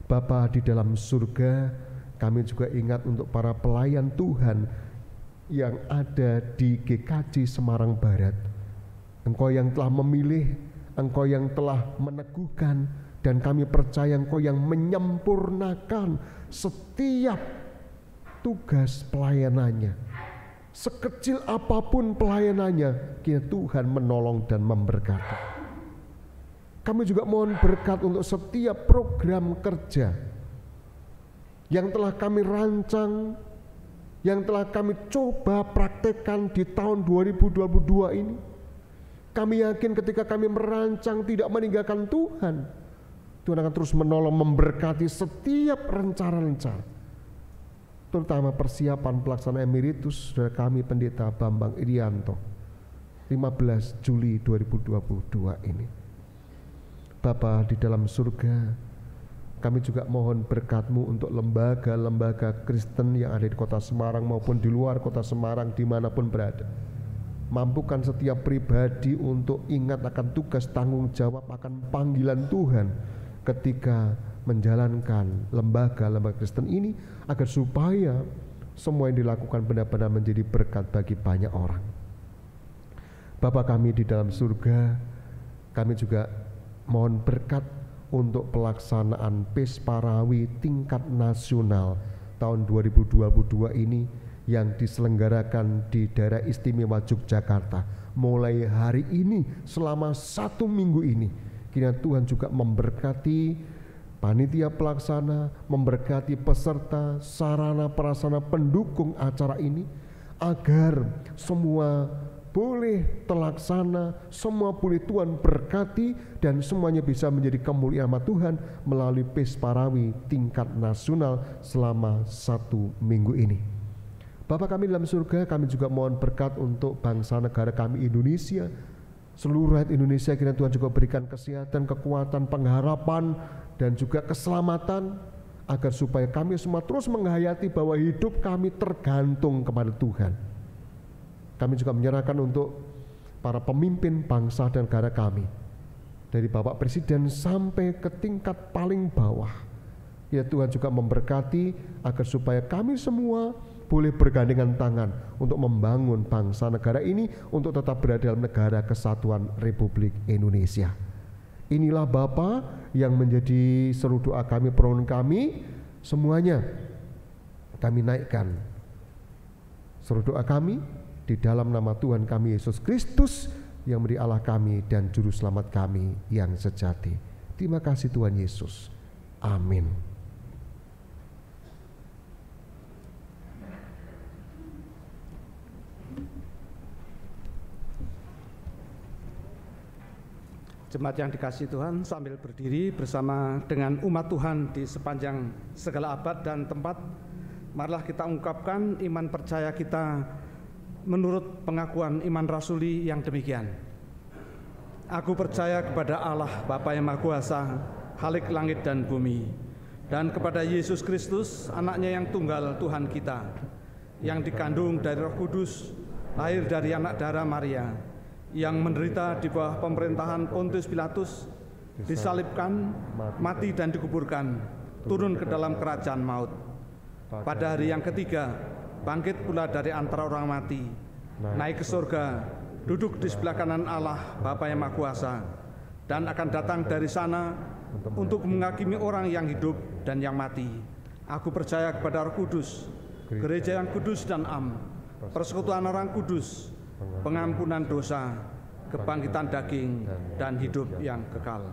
Bapa di dalam surga, kami juga ingat untuk para pelayan Tuhan yang ada di GKJ Semarang Barat. Engkau yang telah memilih, Engkau yang telah meneguhkan, dan kami percaya Engkau yang menyempurnakan setiap tugas pelayanannya. Sekecil apapun pelayanannya, kiranya Tuhan menolong dan memberkati. Kami juga mohon berkat untuk setiap program kerja yang telah kami rancang, yang telah kami coba praktekkan di tahun 2022 ini. Kami yakin ketika kami merancang tidak meninggalkan Tuhan, Tuhan akan terus menolong memberkati setiap rencana-rencana, terutama persiapan pelaksanaan emeritus saudara kami Pendeta Bambang Irianto 15 Juli 2022 ini. Bapa di dalam surga, kami juga mohon berkat-Mu untuk lembaga-lembaga Kristen yang ada di kota Semarang maupun di luar kota Semarang dimanapun berada. Mampukan setiap pribadi untuk ingat akan tugas tanggung jawab akan panggilan Tuhan ketika menjalankan lembaga-lembaga Kristen ini, agar supaya semua yang dilakukan benar-benar menjadi berkat bagi banyak orang. Bapa kami di dalam surga, kami juga mohon berkat untuk pelaksanaan Pesparawi tingkat nasional tahun 2022 ini yang diselenggarakan di daerah istimewa Yogyakarta. Mulai hari ini selama 1 minggu ini, kiranya Tuhan juga memberkati panitia pelaksana, memberkati peserta, sarana prasarana pendukung acara ini, agar semua boleh terlaksana, semua boleh Tuhan berkati, dan semuanya bisa menjadi kemuliaan nama Tuhan melalui Pesparawi tingkat nasional selama 1 minggu ini. Bapa kami dalam surga, kami juga mohon berkat untuk bangsa negara kami Indonesia, seluruh rakyat Indonesia. Kiranya Tuhan juga berikan kesehatan, kekuatan, pengharapan, dan juga keselamatan, agar supaya kami semua terus menghayati bahwa hidup kami tergantung kepada Tuhan. Kami juga menyerahkan untuk para pemimpin bangsa dan negara kami, dari Bapak Presiden sampai ke tingkat paling bawah. Ya Tuhan juga memberkati agar supaya kami semua boleh bergandengan tangan untuk membangun bangsa negara ini untuk tetap berada dalam negara kesatuan Republik Indonesia. Inilah Bapa yang menjadi seluruh doa kami, permohonan kami, semuanya kami naikkan seluruh doa kami di dalam nama Tuhan kami Yesus Kristus, yang menjadi Allah kami dan Juru Selamat kami yang sejati. Terima kasih Tuhan Yesus. Amin. Jemaat yang dikasihi Tuhan, sambil berdiri bersama dengan umat Tuhan di sepanjang segala abad dan tempat, marilah kita ungkapkan iman percaya kita menurut pengakuan iman rasuli yang demikian. Aku percaya kepada Allah Bapa yang Maha Kuasa, Khalik langit dan bumi, dan kepada Yesus Kristus, anaknya yang tunggal Tuhan kita, yang dikandung dari Roh Kudus, lahir dari anak darah Maria, yang menderita di bawah pemerintahan Pontius Pilatus, disalibkan, mati dan dikuburkan, turun ke dalam kerajaan maut. Pada hari yang ketiga, bangkit pula dari antara orang mati, naik ke surga, duduk di sebelah kanan Allah Bapa yang Maha Kuasa, dan akan datang dari sana untuk menghakimi orang yang hidup dan yang mati. Aku percaya kepada Roh Kudus, gereja yang kudus dan am, persekutuan orang kudus, pengampunan dosa, kebangkitan daging, dan hidup yang kekal.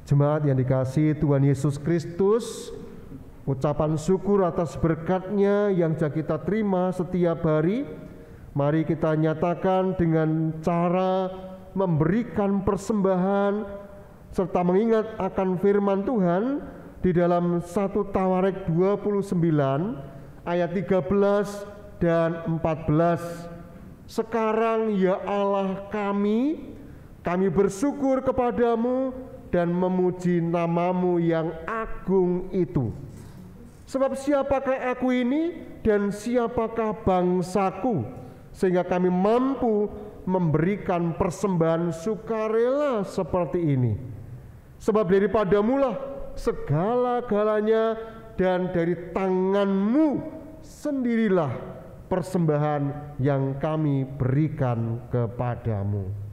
Jemaat yang dikasihi Tuhan Yesus Kristus, ucapan syukur atas berkat-Nya yang kita terima setiap hari, mari kita nyatakan dengan cara memberikan persembahan serta mengingat akan firman Tuhan di dalam 1 Tawarik 29 ayat 13 dan 14. Sekarang ya Allah kami bersyukur kepadamu dan memuji nama-Mu yang agung itu. Sebab siapakah aku ini dan siapakah bangsaku, sehingga kami mampu memberikan persembahan sukarela seperti ini. Sebab daripadamu-lah segala-galanya, dan dari tangan-Mu sendirilah persembahan yang kami berikan kepadamu.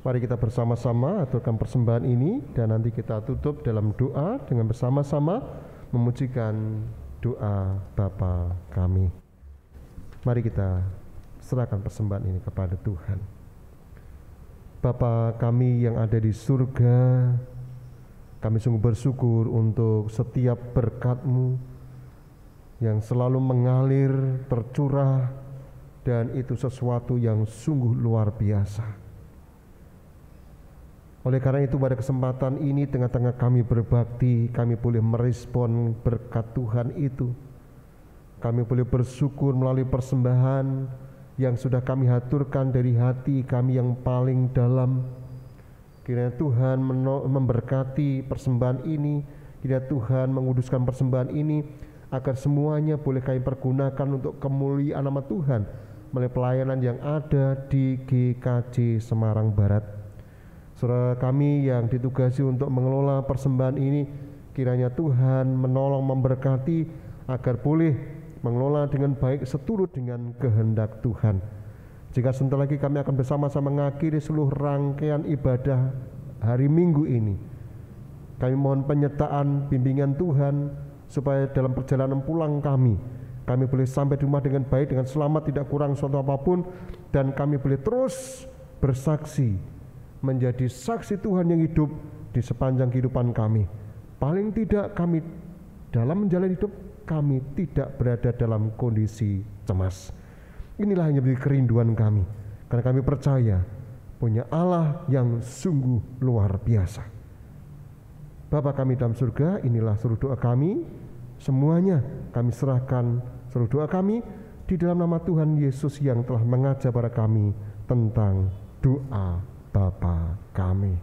Mari kita bersama-sama aturkan persembahan ini dan nanti kita tutup dalam doa dengan bersama-sama memujikan doa Bapa kami. Mari kita serahkan persembahan ini kepada Tuhan. Bapa kami yang ada di surga, kami sungguh bersyukur untuk setiap berkat-Mu yang selalu mengalir, tercurah, dan itu sesuatu yang sungguh luar biasa. Oleh karena itu pada kesempatan ini tengah-tengah kami berbakti, kami boleh merespon berkat Tuhan itu. Kami boleh bersyukur melalui persembahan yang sudah kami haturkan dari hati kami yang paling dalam. Kiranya Tuhan memberkati persembahan ini, kiranya Tuhan menguduskan persembahan ini, agar semuanya boleh kami pergunakan untuk kemuliaan nama Tuhan melalui pelayanan yang ada di GKJ Semarang Barat. Saudara kami yang ditugasi untuk mengelola persembahan ini, kiranya Tuhan menolong memberkati agar boleh mengelola dengan baik seturut dengan kehendak Tuhan. Jika sebentar lagi kami akan bersama-sama mengakhiri seluruh rangkaian ibadah hari Minggu ini, kami mohon penyertaan bimbingan Tuhan supaya dalam perjalanan pulang kami boleh sampai di rumah dengan baik, dengan selamat, tidak kurang suatu apapun, dan kami boleh terus bersaksi, menjadi saksi Tuhan yang hidup di sepanjang kehidupan kami. Paling tidak kami dalam menjalani hidup, kami tidak berada dalam kondisi cemas. Inilah yang menjadi kerinduan kami, karena kami percaya punya Allah yang sungguh luar biasa. Bapa kami dalam surga, inilah seluruh doa kami, semuanya kami serahkan seluruh doa kami di dalam nama Tuhan Yesus yang telah mengajar pada kami tentang doa Bapa kami.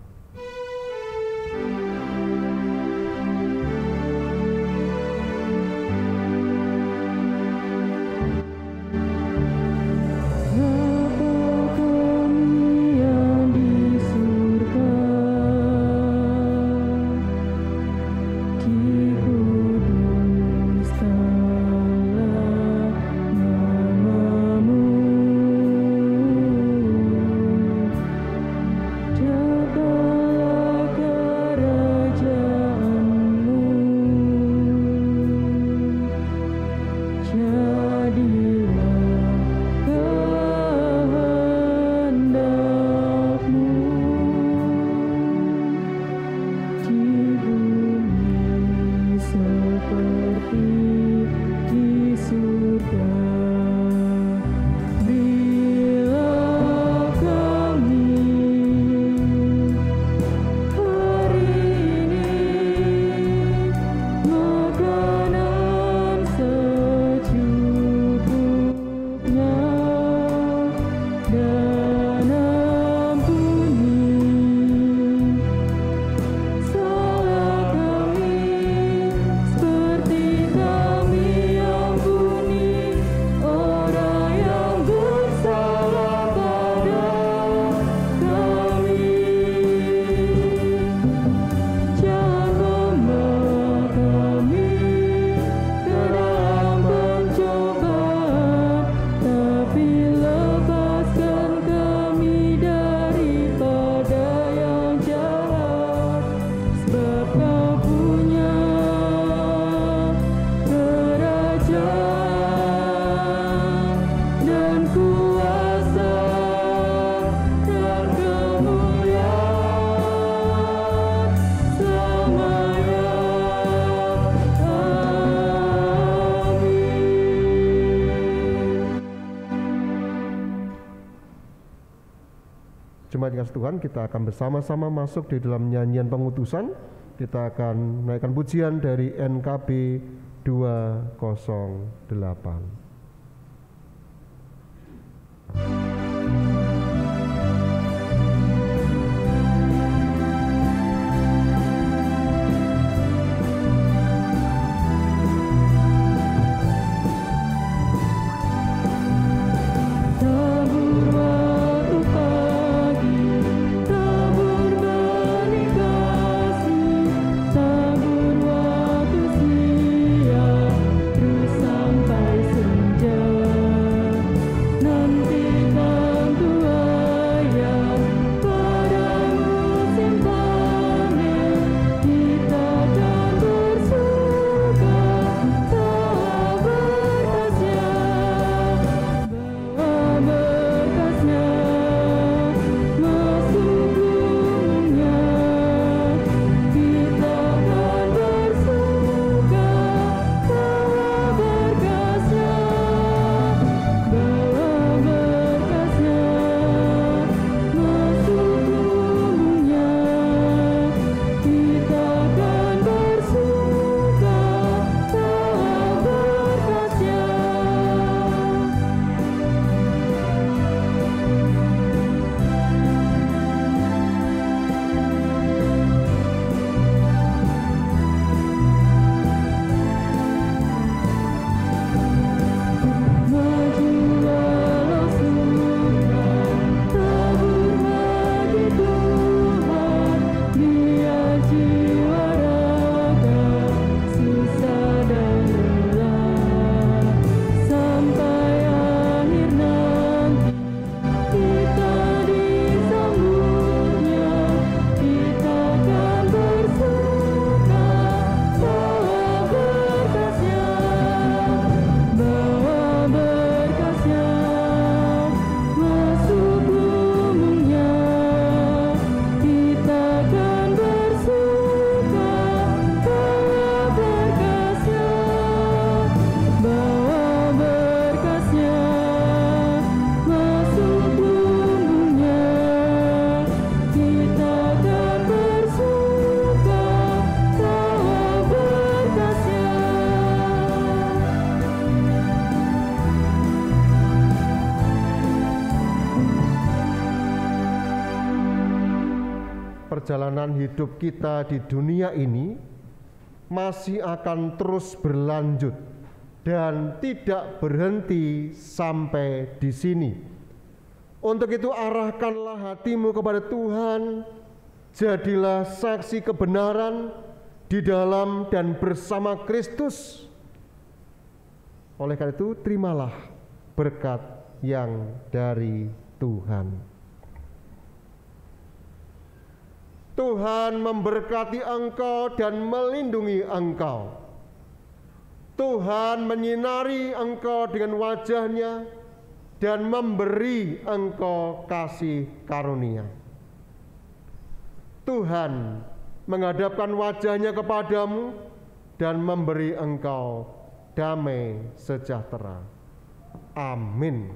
Jemaat dikasih Tuhan, kita akan bersama-sama masuk di dalam nyanyian pengutusan. Kita akan menaikkan pujian dari NKB 208. Sampai perjalanan hidup kita di dunia ini masih akan terus berlanjut dan tidak berhenti sampai di sini. Untuk itu arahkanlah hatimu kepada Tuhan, jadilah saksi kebenaran di dalam dan bersama Kristus. Oleh karena itu, terimalah berkat yang dari Tuhan. Tuhan memberkati engkau dan melindungi engkau. Tuhan menyinari engkau dengan wajah-Nya dan memberi engkau kasih karunia. Tuhan menghadapkan wajah-Nya kepadamu dan memberi engkau damai sejahtera. Amin.